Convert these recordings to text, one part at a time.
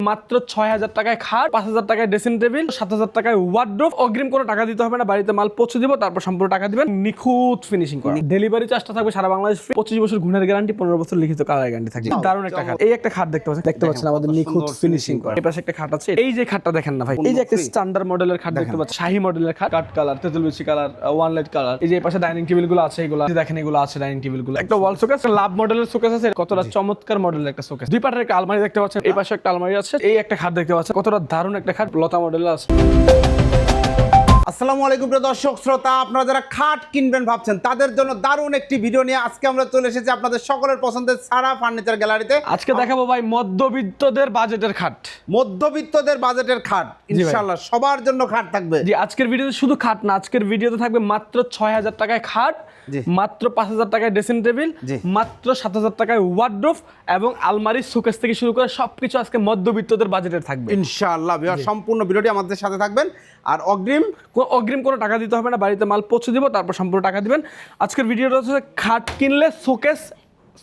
মাত্র ৬,০০০ টাকায় খাট, ৫,০০০ টাকায় ড্রেসিং টেবিল, ৭,০০০ টাকায় ওয়ার্ডরোব। অগ্রিম কোনো টাকা দিতে হবে না, বাড়িতে মাল পৌঁছে দিব, তারপর সম্পূর্ণ টাকা দিবেন। নিখুঁত ফিনিশিং করা। ডেলিভারি চার্জটা থাকবে সারা বাংলাদেশ ফ্রি। 25 বছর গুণের গ্যারান্টি, 15 বছর লিখিত কালার গ্যারান্টি থাকবে। দারুণ একটা খাট। এই একটা খাট দেখতে পাচ্ছেন আমাদের নিখুঁত ফিনিশিং করা। এই পাশে একটা খাট আছে। এই যে খাটটা দেখেন না ভাই, এই যে একটা স্ট্যান্ডার্ড মডেলের খাট দেখতে পাচ্ছেন, শাহী মডেলের খাট, কাট কালার, তেতুল বিচি কালার, ওয়ান লাইট কালার। এই যে এই পাশে ডাইনিং টেবিল গুলো আছে, এগুলো দেখেন, এগুলো আছে ডাইনিং টেবিল গুলো। একটা ওয়াল শোকেস, লাভ মডেলের শোকেস আছে, কতটা চমৎকার মডেলের একটা শোকেস। দুই পাটের একটা আলমারি দেখতে পাচ্ছেন, এই পাশে একটা আলমারি আছে। এই একটা খাট দেখতে পাচ্ছেন, কতটা দারুণ একটা খাট, লতা মডেলের আছে। আসসালামু আলাইকুম প্রিয় দর্শক শ্রোতা, আপনারা যারা খাট কিনবেন ভাবছেন তাদের জন্য দারুণ একটি ভিডিও নিয়ে আজকে আমরা চলে এসেছি আপনাদের সকলের পছন্দের সারা ফার্নিচার গ্যালারিতে। আজকে দেখাবো ভাই মধ্যবিত্তদের বাজেটের খাট। মধ্যবিত্তদের বাজেটের খাট, ইনশাআল্লাহ সবার জন্য খাট থাকবে। জি, আজকের ভিডিওতে শুধু খাট না, আজকের ভিডিওতে থাকবে মাত্র ৬,০০০ টাকায় খাট, মাত্র ৫,০০০ টাকায় ড্রেসিং টেবিল, মাত্র ৭,০০০ টাকায় ওয়ার্ডরোব এবং আলমারি, শোকেস থেকে শুরু করে সবকিছু আজকে মধ্যবিত্তদের বাজেটের থাকবে ইনশাআল্লাহ। সম্পূর্ণ ভিডিওটি আমাদের সাথে থাকবেন। আর অগ্রিম কোনো টাকা দিতে হবে না, বাড়িতে মাল পৌঁছে দিব, তারপর সম্পূর্ণ টাকা দিবেন। আজকের ভিডিওটা হচ্ছে খাট কিনলে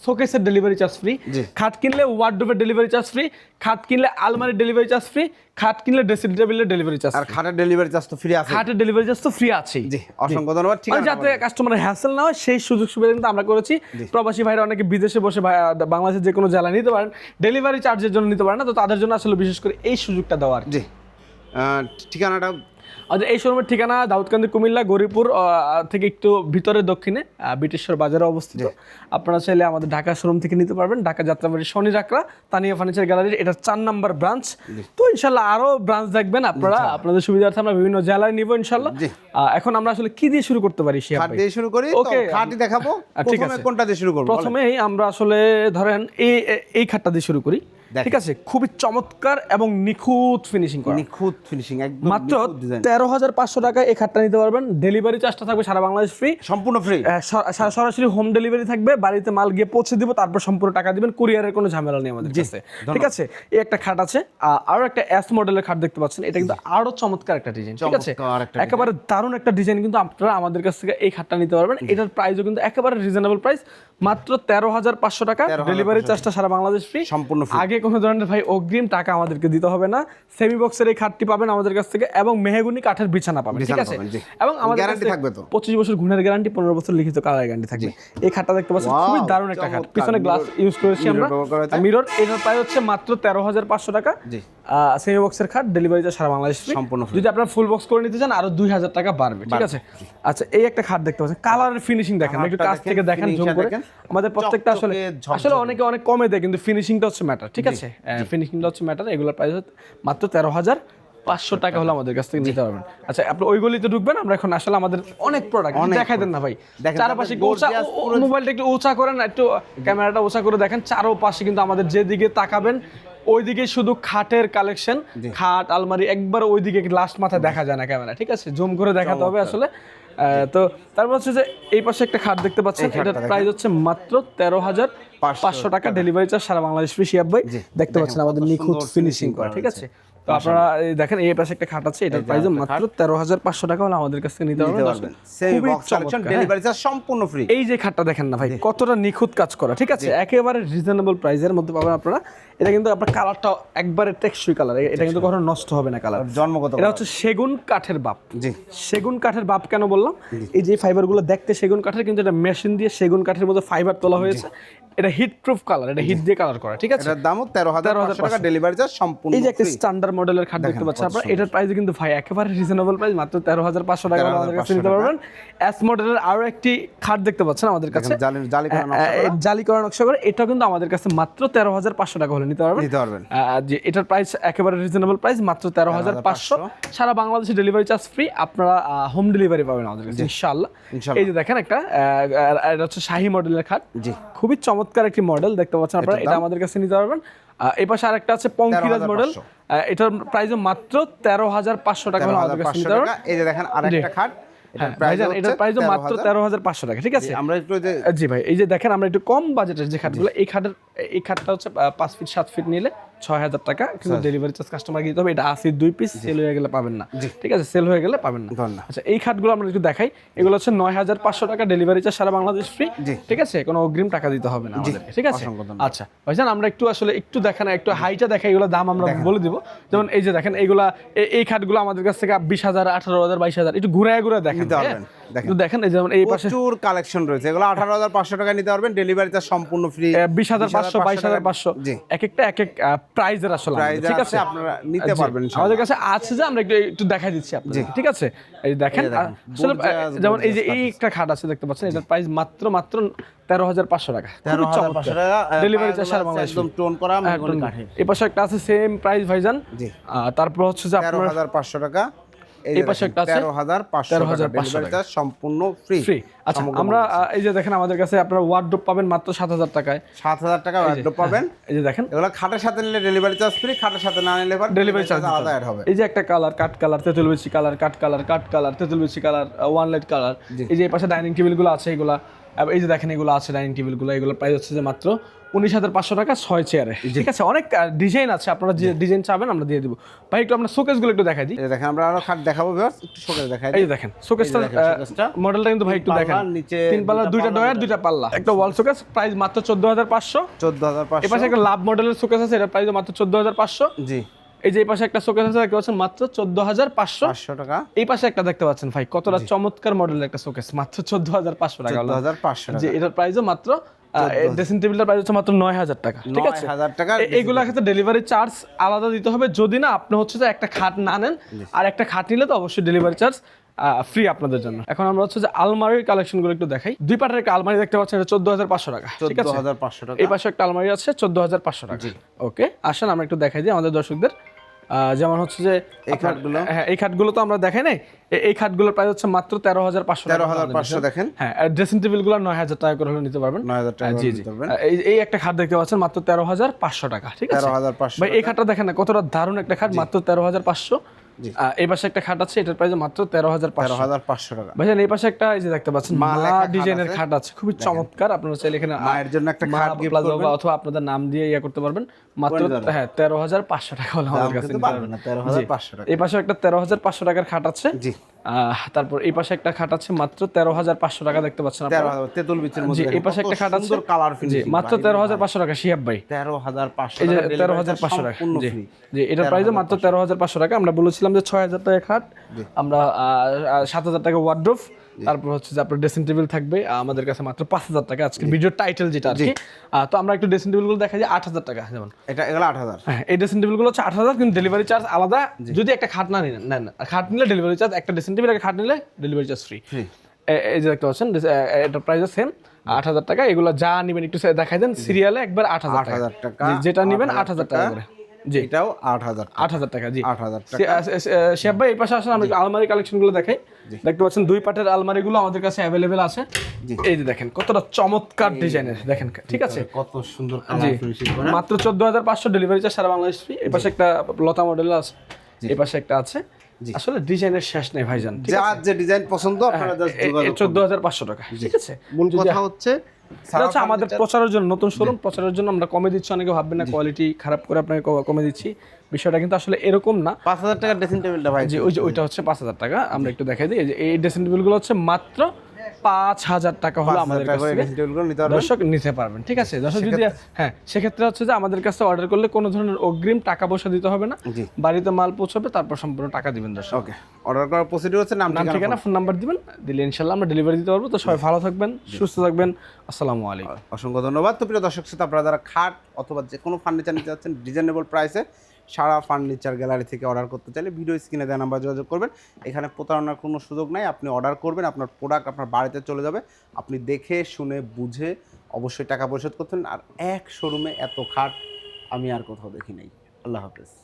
শোকেসের ডেলিভারি চার্জ ফ্রি, খাট কিনলে ওয়ার্ডরোবের ডেলিভারি চার্জ ফ্রি, খাট কিনলে আলমারির ডেলিভারি চার্জ ফ্রি, খাট কিনলে ড্রেসিং টেবিলের ডেলিভারি চার্জ, আর খাটের ডেলিভারি চার্জ তো ফ্রি আছে। খাটের ডেলিভারি চার্জ তো ফ্রি আছে। জি, অসংখ্য ধন্যবাদ। ঠিক আছে, যাতে কাস্টমারের হ্যাসেল না হয় সেই সুযোগ সুবিধা কিন্তু আমরা করেছি। প্রবাসী ভাইরা অনেকে বিদেশে বসে বাংলাদেশের যে কোনো জেলায় নিতে পারেন, ডেলিভারি চার্জের জন্য নিতে পারেন না, তো তাদের জন্য আসলে বিশেষ করে এই সুযোগটা দেওয়ার। জি, ঠিকানাটা? আচ্ছা, এই শোরুমের ঠিকানা দাউদকান্দি, কুমিল্লা, গরিপুর থেকে একটু ভিতরে দক্ষিণে ব্রিটিশর বাজারে অবস্থিত। আপনারা চাইলে আমাদের ঢাকা শোরুম থেকে নিতে পারবেন। ঢাকা যাত্রাবাড়ি শনি চাকরা তানিয়া ফার্নিচার গ্যালারির এটা 4 নম্বর ব্রাঞ্চ। তো ইনশাল্লাহ আরো ব্রাঞ্চ দেখবেন আপনারা, আপনাদের সুবিধার্থে আমরা বিভিন্ন জেলায় নিব ইনশাল্লাহ। এখন আমরা আসলে কি দিয়ে শুরু করতে পারি? খাট দিয়ে শুরু করি। ওকে, খাটই দেখাবো। প্রথমে কোনটা দিয়ে শুরু করব? প্রথমেই আমরা আসলে ধরেন এই খাটটা দিয়ে শুরু করি। ঠিক আছে, খুবই চমৎকার এবং নিখুঁত ফিনিশিং করা। নিখুঁত ফিনিশিং, একদম মাত্র 13,500 টাকায় এই খাটটা নিতে পারবেন। ডেলিভারি চার্জটা থাকবে সারা বাংলাদেশ ফ্রি, সম্পূর্ণ ফ্রি। সরাসরি হোম ডেলিভারি থাকবে, বাড়িতে মাল গিয়ে পৌঁছে দিব, তারপর সম্পূর্ণ টাকা দিবেন। কুরিয়ারের কোনো ঝামেলা নেই আমাদের কাছে। ঠিক আছে, এই একটা খাট আছে। আরো একটা এস মডেলের খাট দেখতে পাচ্ছেন, এটা কিন্তু আরো চমৎকার একটা ডিজাইন। ঠিক আছে, একেবারে দারুণ একটা ডিজাইন, কিন্তু আপনারা আমাদের কাছ থেকে এই খাটটা নিতে পারবেন। এটার প্রাইসও কিন্তু একেবারে রিজনেবল প্রাইস, মাত্র 13,500 টাকা। ডেলিভারি চার্জটা সারা বাংলাদেশ ফ্রি, সম্পূর্ণ ফ্রি। আগে কোনো ধরনের ভাই অগ্রিম টাকা আমাদেরকে দিতে হবে না। সেমি বক্সের এই খাটটি পাবেন আমাদের কাছ থেকে এবং মেহগনি কাঠের বিছানা পাবেন। ঠিক আছে, এবং আমাদের গ্যারান্টি থাকবে তো 25 বছর গুণের গ্যারান্টি, 15 বছর লিখিত কালার গ্যারান্টি থাকবে। এই খাটটা দেখতে পাচ্ছেন, খুবই দারুণ একটা খাট। পিছনে গ্লাস ইউজ করেছি আমরা, মিরর। এটার প্রাইস হচ্ছে মাত্র 13,500 টাকা। সেমি বক্সের খাট, ডেলিভারি চার্জ সারা বাংলাদেশ ফ্রি, সম্পূর্ণ ফ্রি। যদি আপনারা ফুল বক্স করে নিতে চান আরো 2,000 টাকা বাড়বে। ঠিক আছে, আচ্ছা, এই একটা খাট দেখতে পাচ্ছেন, কালারের ফিনিশিং দেখেন, একটু কাছ থেকে দেখেন, জুম করে। আমাদের প্রত্যেকটা আসলে অনেকে অনেক কমে দেয়, কিন্তু ফিনিশিংটা হচ্ছে ম্যাটার। ঠিক আছে, ফিনিশিংটা হচ্ছে ম্যাটার। এগুলোর প্রাইস মাত্র 13,500 টাকা হলে আমাদের কাছ থেকে নিতে পারবেন। আচ্ছা, আপনি ওই গলিতে ঢুকবেন, আমরা এখন আসলে আমাদের অনেক প্রোডাক্ট দেখাই দেন না ভাই। চারপাশে মোবাইলটা একটু উঁচা করেন, একটু ক্যামেরাটা উঁচা করে দেখেন। চারপাশে কিন্তু আমাদের যেদিকে তাকাবেন ওইদিকে শুধু খাটের কালেকশন, খাট, আলমারি, একবার ওইদিকে লাস্ট মাথায় দেখা যায় না ক্যামেরা। ঠিক আছে, জুম করে দেখাতে হবে আসলে। তো তারপর হচ্ছে যে এই পাশে একটা খাট দেখতে পাচ্ছেন, এটার প্রাইস হচ্ছে মাত্র 13,500 টাকা। ডেলিভারি চার্জ সারা বাংলাদেশ ফ্রি। শিয়াব ভাই দেখতে পাচ্ছেন আমাদের নিখুঁত ফিনিশিং করা। ঠিক আছে, তো আপনারা দেখেন এই পাশে একটা খাট আছে, এটার প্রাইস মাত্র 13,500 টাকা হলে আমাদের কাছ থেকে নিতে পারবেন। ডেলিভারি চার্জ সম্পূর্ণ ফ্রি। এই যে খাটটা দেখেন না ভাই, কতটা নিখুঁত কাজ করা। ঠিক আছে, একেবারে রিজনেবল প্রাইসের মধ্যে পাবেন আপনারা। এটা কিন্তু আপনার কালারটা একবারে টেকসই কালার, এটা কিন্তু কখনো নষ্ট হবে না কালার, জন্মগত। এটা হচ্ছে সেগুন কাঠের বাপ। জি, সেগুন কাঠের বাপ কেন বললাম? এই যে ফাইবারগুলো দেখতে সেগুন কাঠের, কিন্তু এটা মেশিন দিয়ে সেগুন কাঠের মধ্যে ফাইবার তোলা হয়েছে। এটা হিট প্রুফ কালার, এটা হিট দিয়ে কালার করা। ঠিক আছে, এটার দামও 13,500 টাকা, ডেলিভারি চার্জ সম্পূর্ণ। এই যে একটা স্ট্যান্ডার্ড মডেলের খাট দেখতে পাচ্ছেন আপনারা, এটার প্রাইস কিন্তু ভাই একেবারে রিজনেবল প্রাইস, মাত্র 13,500 টাকা আমাদের কাছে নিতে পারবেন। এস মডেলের আরো একটি খাট দেখতে পাচ্ছেন আমাদের কাছে, জালি করা নকশা করে। এটা কিন্তু আমাদের কাছে মাত্র 13,500 টাকা হলে নিতে পারবেন। যে এটার প্রাইস একেবারে রিজনেবল প্রাইস, মাত্র 13,500। সারা বাংলাদেশে ডেলিভারি চার্জ ফ্রি, আপনারা হোম ডেলিভারি পাবেন আমাদের কাছে ইনশাআল্লাহ। এই যে দেখেন একটা, এটা হচ্ছে শাহী মডেলের খাট। জি, খুবই চমৎকার একটি মডেল দেখতে পাচ্ছেন আপনারা, এটা আমাদের কাছে নিতে পারবেন। এই পাশে আরেকটা আছে পঙ্কিরাজ মডেল, এটার প্রাইস মাত্র 13,500 টাকা হলে আমাদের কাছে নিতে পারবেন। এই যে দেখেন আরেকটা খাট, এটার প্রাইস মাত্র 13,500 টাকা। ঠিক আছে, আমরা একটু জি ভাই, এই যে দেখেন আমরা একটু কম বাজেটের যে খাটগুলো, এই খাটের এই খাটটা হচ্ছে 5 ফিট 7 ফিট নিলে 6,000 টাকা, কিন্তু ডেলিভারি চার্জ কাস্টমার দিতে হবে। এটা আসি 2 পিস, সেল হয়ে গেলে পাবেন না, ঠিক আছে, সেল হয়ে গেলে পাবেন না। আচ্ছা এই খাটগুলো আমরা একটু দেখাই। এগুলো হচ্ছে 9,500 টাকা, ডেলিভারি চার্জ সারা বাংলাদেশ ফ্রি, ঠিক আছে, কোনো অগ্রিম টাকা দিতে হবে না আমাদের, ঠিক আছে। আচ্ছা ভাইজান আমরা একটু আসলে একটু দেখান, একটু হাইটা দেখাই, এগুলো দাম আমরা বলে দিব। যেমন এই যে দেখেন এইগুলা, এই খাটগুলো আমাদের কাছ থেকে 20,000, 18,000, 22,000, একটু ঘুরে ঘুরে দেখেন, দেখেন এই যেমন এই পাশে প্রচুর কালেকশন রয়েছে। এগুলো 18,500 টাকা নিতে পারবেন, ডেলিভারি চার্জ সম্পূর্ণ ফ্রি। 20,500, 22,500 এক একটা এক এক প্রাইজের আসলে, ঠিক আছে, আপনারা নিতে পারবেন। আমাদের কাছে আছে যে আমরা একটু দেখাই দিচ্ছি আপনাদের, ঠিক আছে। এই দেখেন আসলে যেমন এই যে এই একটা খাট আছে দেখতে পাচ্ছেন, এটার প্রাইস মাত্র 13,500 টাকা, 13,500 টাকা, ডেলিভারি চার্জ সারা বাংলাদেশ, একদম টোন করা মেহগনি কাঠের। এই পাশে একটা আছে সেম প্রাইস ভাইজান, তারপর হচ্ছে যে আপনার 13,500 টাকা। এই পাশে একটা আছে 13,500 টাকা, সম্পূর্ণ ফ্রি। আচ্ছা আমরা এই যে দেখেন আমাদের কাছে আপনারা ওয়ার্ডরোব পাবেন মাত্র 7,000 টাকায়, 7,000 টাকা ওয়ার্ডরোব পাবেন। এই যে দেখেন এগুলো খাটের সাথে নিলে ডেলিভারি চার্জ ফ্রি, খাটের সাথে না নিলে ডেলিভারি চার্জ আলাদা অ্যাড হবে। এই যে একটা কালার কাট কালার, তেঁতুল বিচি কালার, কাট কালার, তেঁতুল বিচি কালার, ওয়ান লাইট কালার। এই যে এই পাশে ডাইনিং টেবিল গুলো আছে, এগুলা এই যে দেখেন এগুলো আছে ডাইনিং টেবিল গুলো, এগুলো প্রাইস হচ্ছে যে মাত্র 19,500 টাকা 6 চেয়ারে, ঠিক আছে। অনেক ডিজাইন আছে, আপনারা যে ডিজাইন চাবেন আমরা দিয়ে দিব। ভাই একটু আমরা শোকেস গুলো একটু দেখাই দিই। এই দেখেন আমরা আরো খাট দেখাবো ভিউয়ার্স, একটু শোকেস দেখাই দিই। এই যে দেখেন শোকেসটা মডেলটা কিন্তু ভাই একটু দেখেন, নিচে 3 পাল্লা, 2টা ডয়ার, 2টা পাল্লা, একটা ওয়াল শোকেস, প্রাইস মাত্র 14,500। 14,500। এই পাশে একটা লাভ মডেলের শোকেস আছে, এটা প্রাইস মাত্র 14,500। জি। এই যে এই পাশে একটা শোকেস আছে দেখতে পাচ্ছেন মাত্র 14,500 টাকা। এই পাশে একটা দেখতে পাচ্ছেন ভাই, কতটা চমৎকার মডেলের একটা শোকেস, মাত্র 14,500 টাকা। 14,500 টাকা। জি, এটার প্রাইসও মাত্র ড্রেসিং টেবিলটার প্রাইস হচ্ছে মাত্র 9,000 টাকা, ঠিক আছে। 9,000 টাকা। এগুলোর ক্ষেত্রে ডেলিভারি চার্জ আলাদা দিতে হবে, যদি না আপনি হচ্ছে যে একটা খাট না নেন, আর একটা খাট নিলে তো অবশ্যই ডেলিভারি চার্জ ফ্রি আপনাদের জন্য। এখন আমরা হচ্ছে যে আলমারির কালেকশন গুলো একটু দেখাই। 2 পাটের একটা আলমারি দেখতে পাচ্ছেন, এটা 14,500 টাকা, ঠিক আছে। 14,500 টাকা। এই পাশে একটা আলমারি আছে 14,500 টাকা। ওকে, আসেন আমরা একটু দেখাই দিই আমাদের দর্শকদের। যেমন হচ্ছে যে এই খাটগুলো, হ্যাঁ এই খাটগুলো তো আমরা দেখাই নাই, এই খাটগুলোর প্রাইস হচ্ছে মাত্র 13,500 টাকা। 13,500 দেখেন। হ্যাঁ, ড্রেসিং টেবিল গুলো 9,000 টাকা করে হলে নিতে পারবেন। 9,000 টাকা জি জি। এই একটা খাট দেখতে পাচ্ছেন মাত্র 13,500 টাকা, ঠিক আছে। 13,500 ভাই এই খাটটা দেখেন না কতটা দারুণ একটা খাট, মাত্র 13,500। এই পাশে একটা খাট আছে, এটার প্রাইস মাত্র 13,500 টাকা। ভাইজান এই পাশে একটা এই যে দেখতে পাচ্ছেন মালা ডিজাইনের খাট আছে, খুবই চমৎকার। আপনারা চাইলে এখানে মায়ের জন্য একটা খাট গিফট করবেন, অথবা আপনাদের নাম দিয়ে ইয়া করতে পারবেন। মাত্র 13,500 টাকা হলো আমাদের কাছে নিতে পারবেন। 13,500 টাকা। এই পাশে একটা 13,500 টাকার খাট আছে। জি। তারপর এই পাশে একটা খাট আছে মাত্র 13,500 টাকা, দেখতে পাচ্ছেন আপনারা, তেতুল বিচের জি। মধ্যে এই পাশে একটা খাট আছে, সুন্দর কালার ফিনিশিং, মাত্র 13,500 টাকা শিহাব ভাই। 13,500 এই যে টাকা, 13,500 টাকা, সম্পূর্ণ জি ফ্রি। জি। এটার প্রাইস মাত্র 13,500 টাকা। আমরা বলেছিলাম যে 6,000 টাকা খাট, আমরা 7,000 টাকা ওয়ার্ডরোব, তারপর হচ্ছে যে আপনার ড্রেসিং টেবিল থাকবে আমাদের কাছে মাত্র 5,000 টাকা। আজকে ভিডিও টাইটেল যেটা আর কি, তো আমরা একটু ড্রেসিং টেবিল গুলো দেখাই যে 8,000 টাকা। যেমন এগুলো 8,000। হ্যাঁ, এই ড্রেসিং টেবিল গুলো হচ্ছে 8,000, কিন্তু ডেলিভারি চার্জ আলাদা যদি একটা খাট না নেন। খাট নিলে ডেলিভারি চার্জ, একটা ড্রেসিং টেবিল একটা খাট নিলে ডেলিভারি চার্জ ফ্রি। এই যে দেখতে পাচ্ছেন এটার প্রাইস সেম 8,000 টাকা। এগুলো যা নেবেন একটু দেখাই দেন, সিরিয়ালে একবার 8,000 টাকা, যেটা নেবেন 8,000 টাকা করে। জি, এটাও 8,000 টাকা। জি, 8,000 টাকা। শিহাব ভাই এই পাশে আসেন, আমরা আলমারি কালেকশন গুলো দেখাই। দেখতে পাচ্ছেন 2 পাটের আলমারি গুলো আমাদের কাছে অ্যাভেলেবেল আছে। এই যে দেখেন কতটা চমৎকার ডিজাইনের, দেখেন, ঠিক আছে, কত সুন্দর কালার ফিনিশিং করা। মাত্র 14,500, ডেলিভারি চার্জ সারা বাংলাদেশ ফ্রি। এই পাশে একটা লতা মডেল আছে, এই পাশে একটা আছে। আসলে ডিজাইনের শেষ নেই ভাইজান, যার যে ডিজাইন পছন্দ আপনারা জাস্ট যোগাযোগ করুন। 14,500 টাকা, ঠিক আছে। মূল কথা হচ্ছে আমাদের প্রচারের জন্য, নতুন শোরুম প্রচারের জন্য আমরা কমে দিচ্ছি। অনেকে ভাববেন না কোয়ালিটি খারাপ করে আপনাকে কমে দিচ্ছি, বিষয়টা কিন্তু আসলে এরকম না। 5,000 টাকা ড্রেসিং টেবিলটা ভাই, জি, ওইটা হচ্ছে 5,000 টাকা। আমরা একটু দেখাই দিই, এই ড্রেসিং টেবিল গুলো হচ্ছে মাত্র 5,000 টাকা হলো আমাদের কাছে দর্শক নিতে পারবেন, ঠিক আছে। দর্শক যদি হ্যাঁ, সেক্ষেত্রে হচ্ছে যে আমাদের কাছে অর্ডার করলে কোনো ধরনের অগ্রিম টাকা পয়সা দিতে হবে না, বাড়িতে মাল পৌঁছাবে, তারপর সম্পূর্ণ টাকা দিবেন দর্শক। ওকে, অর্ডার করার প্রসিডিউর হচ্ছে নাম ঠিকানা ফোন নাম্বার দিবেন, দিলে ইনশাআল্লাহ আমরা ডেলিভারি দিতে পারবো। তো সবাই ভালো থাকবেন, সুস্থ থাকবেন, আসসালামু আলাইকুম। অসংখ্য ধন্যবাদ। তো প্রিয় দর্শক শ্রোতা, আপনারা যারা খাট অথবা যে কোনো ফার্নিচার নিতে যাচ্ছেন রিজনেবল প্রাইসে, সারা ফার্নিচার গ্যালারি থেকে অর্ডার করতে চাইলে ভিডিও স্ক্রিনে দেওয়া নাম্বার যোগাযোগ করবেন। এখানে প্রতারণার কোনো সুযোগ নাই। আপনি অর্ডার করবেন, আপনার প্রোডাক্ট আপনার বাড়িতে চলে যাবে, আপনি দেখে শুনে বুঝে অবশ্যই টাকা পরিশোধ করতেন। আর এক শোরুমে এত খাট আমি আর কোথাও দেখি নাই। আল্লাহ হাফেজ।